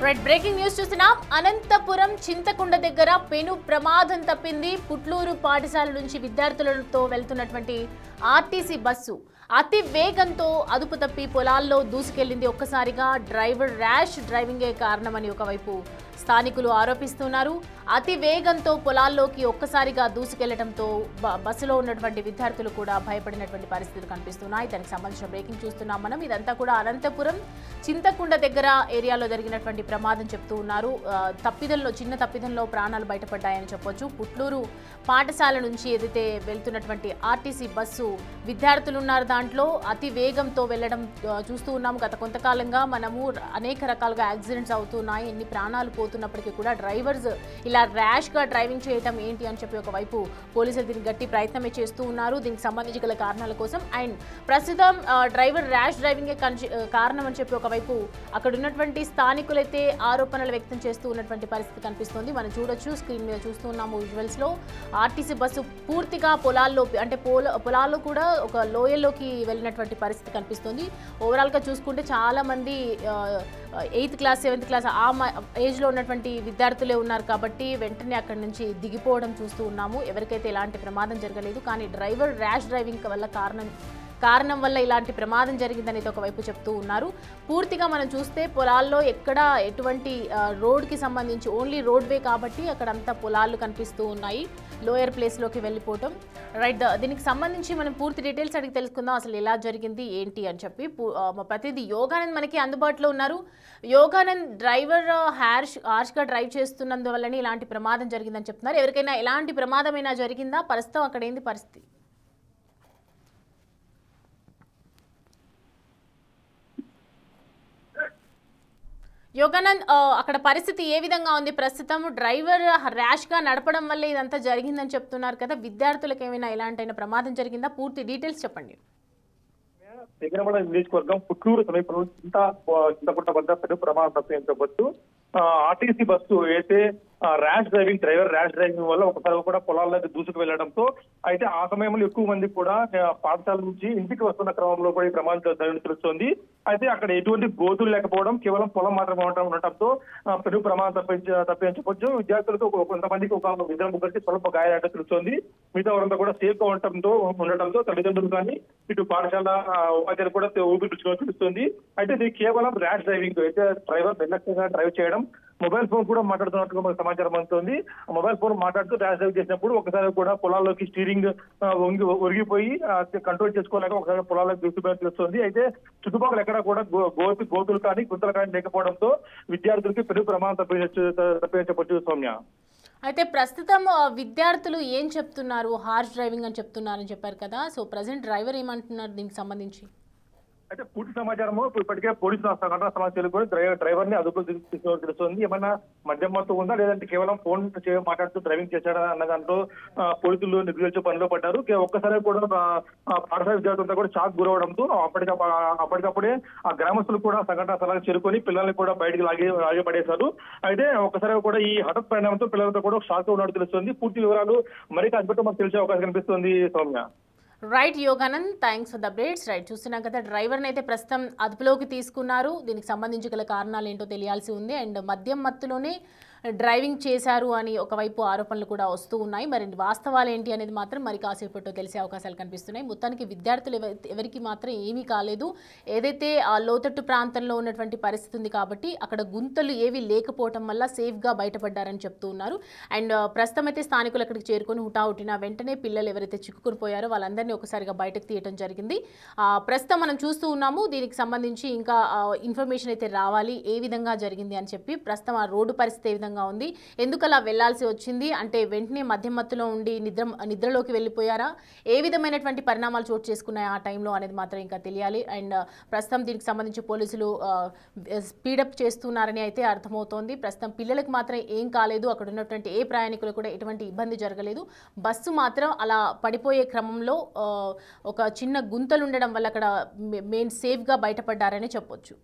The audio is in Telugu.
రైట్ బ్రేకింగ్ న్యూస్ చూస్తున్నాం. అనంతపురం చింతకుండ దగ్గర పెను ప్రమాదం తప్పింది. పుట్లూరు పాఠశాల నుంచి విద్యార్థులతో వెళ్తున్నటువంటి ఆర్టీసీ బస్సు అతి వేగంతో అదుపు తప్పి పొలాల్లో దూసుకెళ్లింది. ఒక్కసారిగా డ్రైవర్ ర్యాష్ డ్రైవింగే కారణమని ఒకవైపు స్థానికులు ఆరోపిస్తున్నారు. అతి వేగంతో పొలాల్లోకి ఒక్కసారిగా దూసుకెళ్లడంతో బస్సులో ఉన్నటువంటి విద్యార్థులు కూడా భయపడినటువంటి పరిస్థితులు కనిపిస్తున్నాయి. దానికి సంబంధించిన బ్రేకింగ్ చూస్తున్నాం మనం. ఇదంతా కూడా అనంతపురం చింతకుండ దగ్గర ఏరియాలో జరిగినటువంటి ప్రమాదం చెప్తూ ఉన్నారు. చిన్న తప్పిదంలో ప్రాణాలు బయటపడ్డాయని చెప్పొచ్చు. పుట్లూరు పాఠశాల నుంచి ఏదైతే వెళ్తున్నటువంటి ఆర్టీసీ బస్సు విద్యార్థులు ఉన్నారు, దాంట్లో అతి వేగంతో వెళ్ళడం చూస్తూ ఉన్నాము. గత కొంతకాలంగా మనము అనేక రకాలుగా యాక్సిడెంట్స్ అవుతున్నాయి. ఎన్ని ప్రాణాలు పోతున్నప్పటికీ కూడా డ్రైవర్స్ ఇలా ర్యాష్గా డ్రైవింగ్ చేయడం ఏంటి అని చెప్పి ఒకవైపు పోలీసులు దీనికి గట్టి ప్రయత్నమే చేస్తూ ఉన్నారు. దీనికి సంబంధించి గల కారణాల కోసం అండ్ ప్రస్తుతం డ్రైవర్ ర్యాష్ డ్రైవింగే కారణం అని చెప్పి ఒకవైపు అక్కడ ఉన్నటువంటి స్థానికులైతే ఆరోపణలు వ్యక్తం చేస్తూ ఉన్నటువంటి పరిస్థితి కనిపిస్తుంది. మనం చూడొచ్చు, స్క్రీన్ మీద చూస్తూ ఉన్నాము విజువల్స్లో. ఆర్టీసీ బస్సు పూర్తిగా పొలాల్లో అంటే పొలాల్లో కూడా ఒక లోయల్లోకి వెళ్ళినటువంటి పరిస్థితి కనిపిస్తుంది. ఓవరాల్గా చూసుకుంటే చాలామంది 8th క్లాస్ 7th క్లాస్ ఆ ఏజ్లో ఉన్నటువంటి విద్యార్థులే ఉన్నారు కాబట్టి వెంటనే అక్కడి నుంచి దిగిపోవడం చూస్తూ ఉన్నాము. ఎవరికైతే ఎలాంటి ప్రమాదం జరగలేదు, కానీ డ్రైవర్ ర్యాష్ డ్రైవింగ్ వల్ల కారణం వల్ల ఇలాంటి ప్రమాదం జరిగిందనేది ఒకవైపు చెప్తూ ఉన్నారు. పూర్తిగా మనం చూస్తే పొలాల్లో ఎక్కడ ఎటువంటి రోడ్కి సంబంధించి ఓన్లీ రోడ్వే కాబట్టి అక్కడంతా పొలాలు కనిపిస్తూ ఉన్నాయి. లోయర్ ప్లేస్లోకి వెళ్ళిపోవటం. రైట్, దీనికి సంబంధించి మనం పూర్తి డీటెయిల్స్ అడిగి తెలుసుకుందాం అసలు ఎలా జరిగింది ఏంటి అని చెప్పి. ప్రతిదీ యోగానంద్ మనకి అందుబాటులో ఉన్నారు. యోగానంద్, డ్రైవర్ హార్ష్గా డ్రైవ్ చేస్తున్నందువల్లనే ఇలాంటి ప్రమాదం జరిగిందని చెప్తున్నారు. ఎవరికైనా ఎలాంటి ప్రమాదమైనా జరిగిందా? ప్రస్తుతం అక్కడ ఏంది పరిస్థితి? యోగానంద్, అక్కడ పరిస్థితి ఏ విధంగా ఉంది ప్రస్తుతం? డ్రైవర్ ర్యాష్గా నడపడం వల్ల ఇదంతా జరిగిందని చెప్తున్నారు కదా, విద్యార్థులకు ఏమైనా ఎలాంటి ప్రమాదం జరిగిందా? పూర్తి డీటెయిల్స్ చెప్పండి. దగ్గరవాడ నియోజకవర్గం పుట్లూరు సమీపంలో చింతకుంట వద్ద పెద్ద ప్రమాదం తప్పించవచ్చు. ఆర్టీసీ బస్సు అయితే డ్రైవర్ ర్యాష్ డ్రైవింగ్ వల్ల ఒకసారి కూడా పొలాల్లోకి దూసుకు వెళ్లడంతో అయితే ఆ సమయంలో ఎక్కువ మంది కూడా పాఠశాల నుంచి ఇంటికి వస్తున్న క్రమంలో కూడా ఈ ప్రమాదం జరిగినట్టు తెలుస్తోంది. అయితే అక్కడ ఎటువంటి గోతులు లేకపోవడం, కేవలం పొలం మాత్రమే ఉండటంతో పెను ప్రమాదం తప్పించవచ్చు. విద్యార్థులకు కొంతమందికి ఒక ఇద్దరు ముగ్గురికి స్వల్ప గాయాలంటూ తెలుస్తోంది. మిగతా వారంతా కూడా సేఫ్ గా ఉండటంతో తల్లిదండ్రులు కానీ ఇటు పాఠశాల ఉపాధ్యాయులు కూడా ఊపిరి తెలుస్తుంది. అయితే ఇది కేవలం ర్యాష్ డ్రైవింగ్ అయితే డ్రైవర్ నిర్లక్ష్యంగా డ్రైవ్ చేయడం, మొబైల్ ఫోన్ కూడా మాట్లాడుతున్నట్టుగా మనకు సమాచారం అందుతోంది. మొబైల్ ఫోన్ మాట్లాడుతూ ర్యాష్ డ్రైవ్ చేసినప్పుడు ఒకసారి కూడా పొలాల్లోకి స్టీరింగ్ ఒరిగిపోయి కంట్రోల్ చేసుకోలేక ఒకసారి పొలాల్లోకి దూసుకుపోయి తెలుస్తుంది. అయితే చుట్టుపక్కల ఎక్కడ కూడా గోతులు కానీ గుంతలు కానీ లేకపోవడంతో విద్యార్థులకి పెను ప్రమాదం తప్పించవచ్చు. సౌమ్య, అయితే ప్రస్తుతం విద్యార్థులు ఏం చెప్తున్నారు? హార్ష్ డ్రైవింగ్ అని చెప్తున్నారని చెప్పారు కదా, సో ప్రజెంట్ డ్రైవర్ ఏమంటున్నారు దీనికి సంబంధించి? అయితే పూర్తి సమాచారము ఇప్పటికే పోలీసులు సంఘటన సమాచారం కూడా డ్రైవర్ ని అదుపులో తెలుస్తుంది. ఏమన్నా మద్యం మత్తు ఉందా లేదంటే కేవలం ఫోన్ మాట్లాడుతూ డ్రైవింగ్ చేశాడా అన్న దాంట్లో పోలీసులు నిర్దేశించే పనిలో పడ్డారు. ఒక్కసారి కూడా పాఠశాల విద్యార్థులంతా కూడా షాక్ గురవడంతో అప్పటికప్పుడే ఆ గ్రామస్తులు కూడా సంఘటన స్థలానికి చేరుకొని పిల్లల్ని కూడా బయటకు లాగి పడేశారు. అయితే ఒక్కసారి కూడా ఈ హఠాత్ పరిణామంతో పిల్లలతో కూడా షాక్ ఉన్నట్టు తెలుస్తుంది. పూర్తి వివరాలు మరి కాకపోతే మాకు తెలిసే అవకాశం కనిపిస్తుంది. Soumya, right Yoganand, thanks for the updates. Right, చూస్తున్నాం కదా, డ్రైవర్ని అయితే ప్రస్తుతం అదుపులోకి తీసుకున్నారు. దీనికి సంబంధించి గల కారణాలు ఏంటో తెలియాల్సి ఉంది. అండ్ మద్యం మత్తులోనే డ్రైవింగ్ చేశారు అని ఒకవైపు ఆరోపణలు కూడా వస్తూ ఉన్నాయి. మరి వాస్తవాలు ఏంటి అనేది మాత్రం మరి కాసేపట్లో తెలిసే అవకాశాలు కనిపిస్తున్నాయి. మొత్తానికి విద్యార్థులు ఎవరికి మాత్రం ఏమీ కాలేదు. ఏదైతే ఆ లోతట్టు ప్రాంతంలో ఉన్నటువంటి పరిస్థితి ఉంది కాబట్టి అక్కడ గుంతలు ఏవి లేకపోవటం వల్ల సేఫ్గా బయటపడ్డారని చెప్తూ ఉన్నారు. అండ్ ప్రస్తుతం అయితే స్థానికులు అక్కడికి చేరుకొని హుటాహుటిన వెంటనే పిల్లలు ఎవరైతే చిక్కుకుని పోయారో వాళ్ళందరినీ ఒకసారిగా బయటకు తీయడం జరిగింది. ప్రస్తుతం మనం చూస్తూ ఉన్నాము. దీనికి సంబంధించి ఇంకా ఇన్ఫర్మేషన్ అయితే రావాలి, ఏ విధంగా జరిగింది అని చెప్పి. ప్రస్తుతం ఆ రోడ్డు పరిస్థితి ఏ విధంగా ఉంది, ఎందుకు అలా వెళ్లాల్సి వచ్చింది అంటే వెంటనే మధ్య మత్తులో ఉండి నిద్రలోకి వెళ్ళిపోయారా, ఏ విధమైనటువంటి పరిణామాలు చోటు చేసుకున్నాయి ఆ టైంలో అనేది మాత్రం ఇంకా తెలియాలి. అండ్ ప్రస్తుతం దీనికి సంబంధించి పోలీసులు స్పీడప్ చేస్తున్నారని అయితే అర్థమవుతోంది. ప్రస్తుతం పిల్లలకు మాత్రం ఏం కాలేదు, అక్కడ ఉన్నటువంటి ఏ ప్రయాణికులు కూడా ఎటువంటి ఇబ్బంది జరగలేదు. బస్సు మాత్రం అలా పడిపోయే క్రమంలో ఒక చిన్న గుంతలు ఉండడం వల్ల అక్కడ మెయిన్ సేఫ్గా బయటపడ్డారని చెప్పొచ్చు.